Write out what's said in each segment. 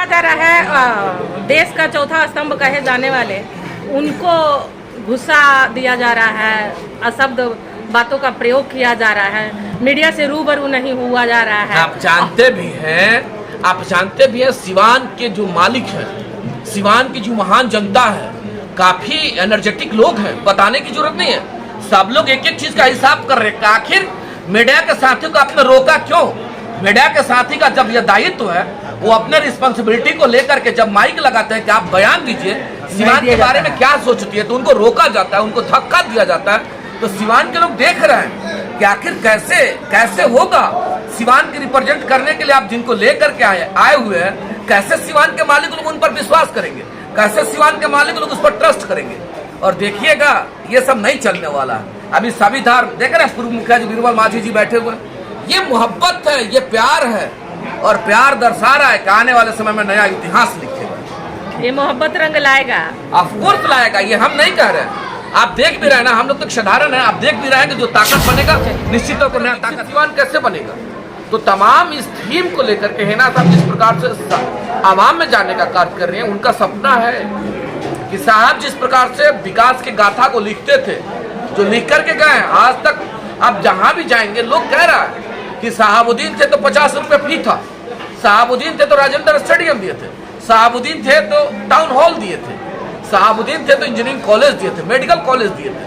कहा जा रहा है देश का चौथा स्तंभ कहे जाने वाले उनको गुस्सा दिया जा रहा है, अशब्द बातों का प्रयोग किया जा रहा है, मीडिया से रूबरू नहीं हुआ जा रहा है। आप जानते भी हैं सिवान के जो मालिक हैं, सिवान की जो महान जनता है, काफी एनर्जेटिक लोग हैं, बताने की जरूरत नहीं है। सब लोग एक एक चीज का हिसाब कर रहे हैं। आखिर मीडिया के साथियों को आपने रोका क्यों? मीडिया के साथी का जब यह दायित्व है, वो अपने रिस्पॉन्सिबिलिटी को लेकर के जब माइक लगाते हैं कि आप बयान दीजिए सिवान के बारे में क्या सोचती है, तो उनको रोका जाता है, उनको धक्का दिया जाता है। तो सिवान के लोग देख रहे हैं कि आखिर कैसे होगा। सिवान के रिप्रेजेंट करने के लिए आप जिनको लेकर के आए हुए हैं, कैसे सिवान के मालिक लोग उन पर विश्वास करेंगे, कैसे सिवान के मालिक लोग उस पर ट्रस्ट करेंगे। और देखिएगा ये सब नहीं चलने वाला है। अभी सभी धार देख रहे हैं, पूर्व मुखिया जी बीरबल माझी जी बैठे हुए, ये मोहब्बत है, ये प्यार है, और प्यार दर्शा रहा है कि आने वाले समय में नया इतिहास लिखेगा। ये मोहब्बत रंग लाएगा, ऑफकोर्स लाएगा, ये हम नहीं कह रहे हैं। आप देख भी रहे हैं ना, हम लोग तो साधारण है, आप देख भी रहे हैं कि जो ताकत बनेगा निश्चित तौर पर नया ताकत सिवान कैसे बनेगा। तो तमाम इस थीम को लेकर के हेना साहब जिस प्रकार से आवाम में जाने का कार्य कर रहे हैं, उनका सपना है कि साहब जिस प्रकार से विकास की गाथा को लिखते थे, जो लिख करके गए हैं, आज तक आप जहां भी जाएंगे लोग कह रहा है कि साहबुद्दीन थे तो 50 रुपए फी था, साहबुद्दीन थे तो राजेंद्र स्टेडियम दिए थे, साहबुद्दीन थे तो टाउन हॉल दिए थे, साहबुद्दीन थे तो इंजीनियरिंग कॉलेज दिए थे, मेडिकल कॉलेज दिए थे,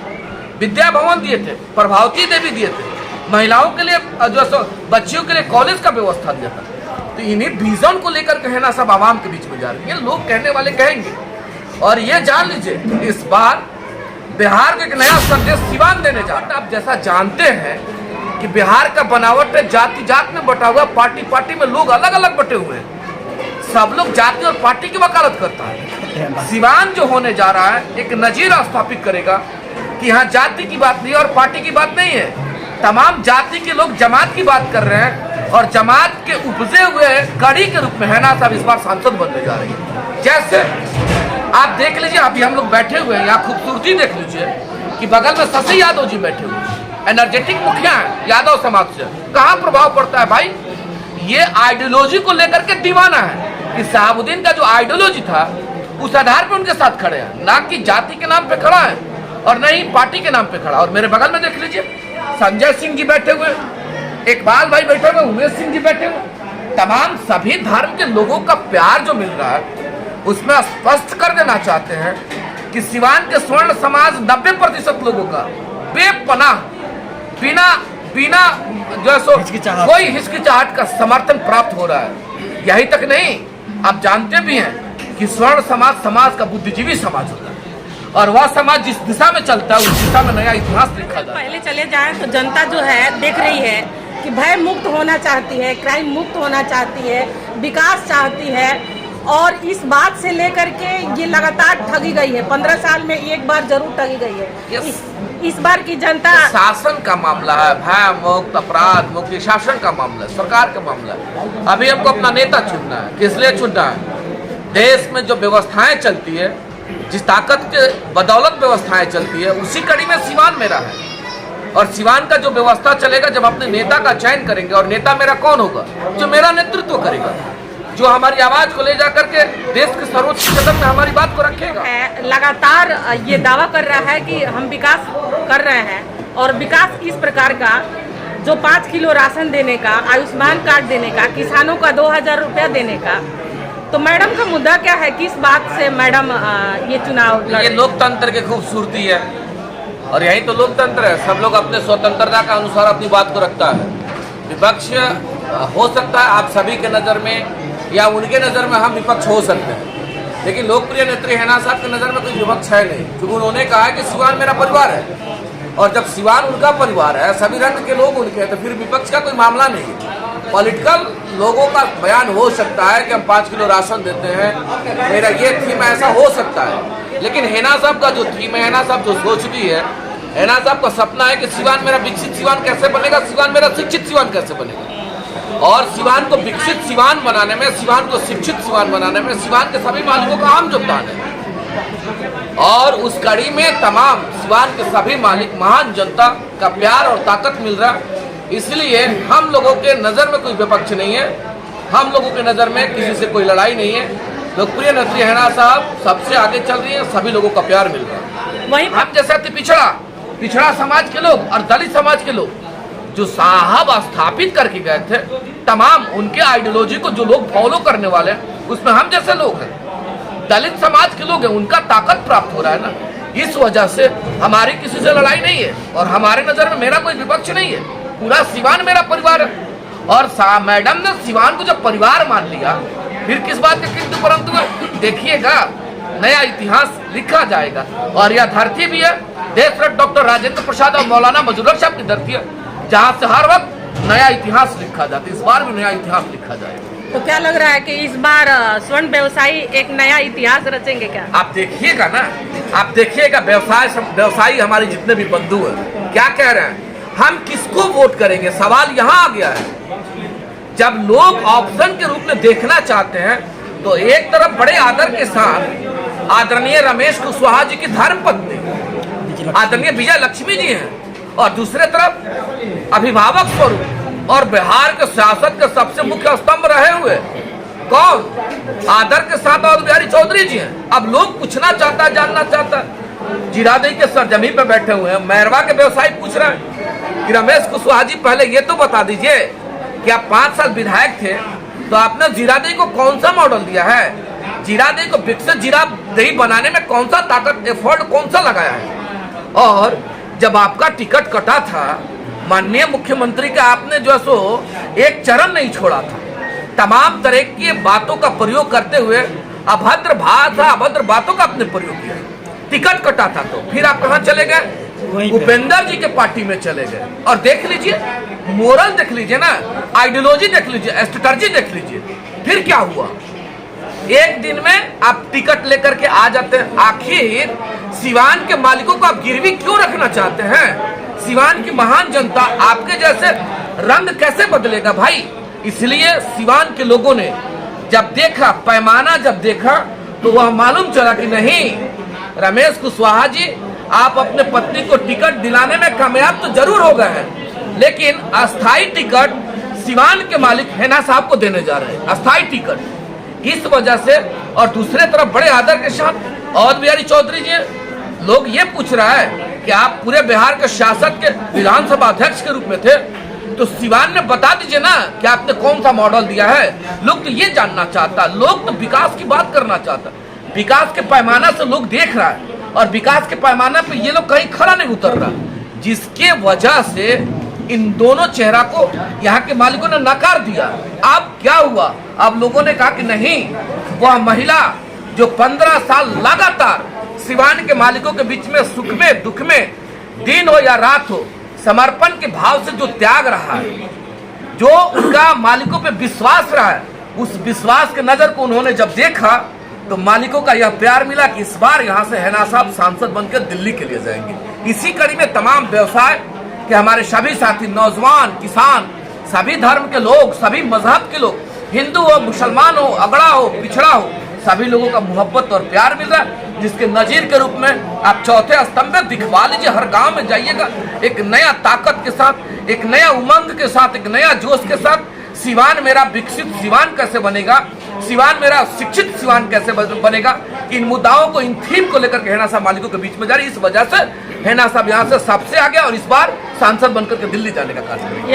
विद्या भवन दिए थे, प्रभावती देवी दिए थे, महिलाओं के लिए जो बच्चियों के लिए कॉलेज का व्यवस्था दिया था। तो इन्हीं विजन को लेकर कहना सब आवाम के बीच में जा रहे हैं। लोग कहने वाले कहेंगे, और ये जान लीजिए इस बार बिहार को एक नया संदेश सिवान देने जा रहा है। आप जैसा जानते हैं कि बिहार का बनावट है जाति जात में बटा हुआ, पार्टी में लोग अलग अलग बटे हुए हैं, सब लोग जाति और पार्टी की वकालत करता है। सिवान जो होने जा रहा है एक नजीर स्थापित करेगा कि यहाँ जाति की बात नहीं और पार्टी की बात नहीं है, तमाम जाति के लोग जमात की बात कर रहे हैं, और जमात के उपजे हुए कड़ी के रूप में हेना साहब इस बार सांसद बनने जा रही है। जैसे आप देख लीजिए, अभी हम लोग बैठे हुए हैं, यहाँ खूबसूरती देख लीजिए कि बगल में शशि यादव जी बैठे हुए हैं, एनर्जेटिक मुखिया है यादव समाज से। कहाँ प्रभाव पड़ता है भाई? ये आइडियोलॉजी को लेकर के दीवाना है कि साहबुद्दीन का जो आइडियोलॉजी था उस आधार पर उनके साथ खड़े हैं, ना कि जाति के नाम पे खड़ा है और न ही पार्टी के नाम पे खड़ा। और मेरे बगल में देख लीजिए संजय सिंह जी बैठे हुए, इकबाल भाई बैठे हुए, उमेश सिंह जी बैठे हुए, तमाम सभी धर्म के लोगों का प्यार जो मिल रहा है उसमें स्पष्ट कर देना चाहते हैं कि सिवान के स्वर्ण समाज 90% लोगों का बेपनाह बिना जो सो कोई हिचकिचाहट का समर्थन प्राप्त हो रहा है। यही तक नहीं, आप जानते भी हैं कि स्वर्ण समाज का बुद्धिजीवी समाज होता है, और वह समाज जिस दिशा में चलता है उस दिशा में नया इतिहास लिखा जाता है। पहले चले जाएं तो जनता जो है देख रही है कि भय मुक्त होना चाहती है, क्राइम मुक्त होना चाहती है, विकास चाहती है, और इस बात से लेकर के ये लगातार ठगी गई है। 15 साल में एक बार जरूर ठगी गई है। इस बार की जनता शासन का मामला है, भय मुक्त, अपराध मुक्त, शासन का मामला है, सरकार का मामला है। अभी हमको अपना नेता चुनना है। किस लिए चुनना है? देश में जो व्यवस्थाएं चलती है, जिस ताकत के बदौलत व्यवस्थाएं चलती है, उसी कड़ी में सिवान मेरा है। और सिवान का जो व्यवस्था चलेगा, जब अपने नेता का चयन करेंगे, और नेता मेरा कौन होगा? जो मेरा नेतृत्व करेगा, जो हमारी आवाज को ले जाकर के देश के सर्वोच्च सदन में हमारी बात को रखेगा। लगातार ये दावा कर रहा है कि हम विकास कर रहे हैं, और विकास इस प्रकार का जो 5 किलो राशन देने का, आयुष्मान कार्ड देने का, किसानों का 2000 रुपया देने का। तो मैडम का मुद्दा क्या है? किस बात से मैडम ये चुनाव? ये लोकतंत्र की खूबसूरती है, और यही तो लोकतंत्र है। सब लोग अपने स्वतंत्रता के अनुसार अपनी बात को रखता है। विपक्ष हो सकता है आप सभी के नज़र में या उनके नज़र में हम विपक्ष हो सकते हैं, लेकिन लोकप्रिय नेत्री हेना साहब की नज़र में कोई विपक्ष है नहीं, क्योंकि उन्होंने कहा है कि सिवान मेरा परिवार है, और जब सिवान उनका परिवार है, सभी रंग के लोग उनके हैं, तो फिर विपक्ष का कोई मामला नहीं। पॉलिटिकल लोगों का बयान हो सकता है कि हम 5 किलो राशन देते हैं, मेरा ये थीम, ऐसा हो सकता है। लेकिन हेना साहब का जो थीम है, हेना साहब जो सोचती है, हेना साहब का सपना है कि सिवान मेरा विकसित सिवान कैसे बनेगा, सिवान मेरा शिक्षित सिवान कैसे बनेगा। और सिवान को विकसित सिवान बनाने में, सिवान को शिक्षित सिवान बनाने में सिवान के सभी मालिकों का अहम योगदान है। और उस कड़ी में तमाम सिवान के सभी मालिक, महान जनता का प्यार और ताकत मिल रहा, इसलिए हम लोगों के नज़र में कोई विपक्ष नहीं है। हम लोगों के नज़र में किसी से कोई लड़ाई नहीं है। लोकप्रिय नेत्री हैना साहब सबसे आगे चल रही है, सभी लोगों का प्यार मिल रहा है। वहीं हम जैसे पिछड़ा समाज के लोग और दलित समाज के लोग जो साहब स्थापित करके गए थे, तमाम उनके आइडियोलॉजी को जो लोग फॉलो करने वाले हैं, उसमें हम जैसे लोग हैं, दलित समाज के लोग हैं, उनका ताकत प्राप्त हो रहा है ना। इस वजह से हमारी किसी से लड़ाई नहीं है और हमारे नजर में मेरा कोई विपक्ष नहीं है, पूरा सिवान मेरा परिवार है। और मैडम ने सिवान को जब परिवार मान लिया, फिर किस बात के किंतु परंतु है? देखिएगा, नया इतिहास लिखा जाएगा और यह धरती भी है देशरत्न डॉक्टर राजेंद्र प्रसाद और मौलाना मजरूर साहब की धरती है, जहाँ से हर वक्त नया इतिहास लिखा जाता है। इस बार भी नया इतिहास लिखा जाएगा। तो क्या लग रहा है कि इस बार स्वर्ण व्यवसायी एक नया इतिहास रचेंगे क्या? आप देखिएगा ना, आप देखिएगा व्यवसायी हमारे जितने भी बंधु हैं क्या कह रहे हैं, हम किसको वोट करेंगे, सवाल यहाँ आ गया है। जब लोग ऑप्शन के रूप में देखना चाहते हैं तो एक तरफ बड़े आदर के साथ आदरणीय रमेश कुशवाहा जी की धर्मपत्नी आदरणीय विजय लक्ष्मी जी हैं और दूसरे तरफ अभिभावक स्वरूप और बिहार के सियासत के सबसे मुख्य स्तंभ रहे हुए कौन, आदर के साथ और बिहारी चौधरी जी हैं। अब लोग पूछना चाहता है, जानना चाहता है, जीरादेई के सरजमी पे बैठे हुए हैं, मैरवा के व्यवसायी पूछ रहे हैं कि रमेश कुशवाहा जी पहले ये तो बता दीजिए कि आप 5 साल विधायक थे तो आपने जीरादेई को कौन सा मॉडल दिया है, जीरादेई को विकसित जीरादेई बनाने में कौन सा ताकत एफर्ट कौन सा लगाया है। और जब आपका टिकट कटा था माननीय मुख्यमंत्री का, आपने जो सो एक चरण नहीं छोड़ा था, तमाम तरह की बातों का प्रयोग करते हुए अभद्र भाषा अभद्र बातों का आपने प्रयोग किया। टिकट कटा था तो फिर आप कहाँ चले गए, उपेंद्र जी के पार्टी में चले गए। और देख लीजिए, मोरल देख लीजिए ना, आइडियोलॉजी देख लीजिए, स्ट्रेटजी देख लीजिए, फिर क्या हुआ। एक दिन में आप टिकट लेकर के आ जाते हैं। आखिर सिवान के मालिकों को आप गिरवी क्यों रखना चाहते हैं? सिवान की महान जनता आपके जैसे रंग कैसे बदलेगा भाई? इसलिए सिवान के लोगों ने जब देखा, पैमाना जब देखा, तो वह मालूम चला कि नहीं, रमेश कुशवाहा जी आप अपने पत्नी को टिकट दिलाने में कामयाब तो जरूर हो गए हैं, लेकिन अस्थाई टिकट सिवान के मालिक हैना साहब को देने जा रहे हैं, अस्थाई टिकट। इस वजह से और दूसरे तरफ बड़े आदर के साथ और बिहारी चौधरी जी, लोग ये पूछ रहा है कि आप पूरे बिहार के शासक के विधानसभा अध्यक्ष के रूप में थे, तो सिवान में बता दीजिए ना कि आपने कौन सा मॉडल दिया है। लोग तो ये जानना चाहता, लोग तो विकास की बात करना चाहता, विकास के पैमाना से लोग देख रहा है और विकास के पैमाना पे ये लोग कहीं खड़ा नहीं उतर रहा, जिसके वजह से इन दोनों चेहरा को यहाँ के मालिकों ने नकार दिया। अब क्या हुआ, अब लोगों ने कहा कि नहीं, वह महिला जो 15 साल लगातार सिवान के मालिकों के बीच में सुख में दुख में, दिन हो या रात हो, समर्पण के भाव से जो त्याग रहा है, जो उनका मालिकों पे विश्वास रहा है, उस विश्वास के नजर को उन्होंने जब देखा तो मालिकों का यह प्यार मिला कि इस बार यहाँ से हैना साहब सांसद बनकर दिल्ली के लिए जाएंगे। इसी कड़ी में तमाम व्यवसाय के हमारे सभी साथी, नौजवान, किसान, सभी धर्म के लोग, सभी मजहब के लोग, हिंदू हो, मुसलमान हो, अगड़ा हो, पिछड़ा हो, सभी लोगों का मोहब्बत और प्यार मिल रहा है, जिसके नजीर के रूप में आप चौथे स्तंभ में दिखवा लीजिए। हर गांव में जाइएगा, एक नया ताकत के साथ, एक नया उमंग के साथ, एक नया जोश के साथ सिवान मेरा विकसित सिवान कैसे बनेगा, सिवान मेरा शिक्षित सिवान कैसे बनेगा, इन मुद्दाओं को, इन थीम को लेकर के हैना साहब मालिकों के बीच में जा रही। इस वजह से हैना साहब यहाँ से सबसे आगे और इस बार सांसद बनकर के दिल्ली जाने का कार्य करेंगे।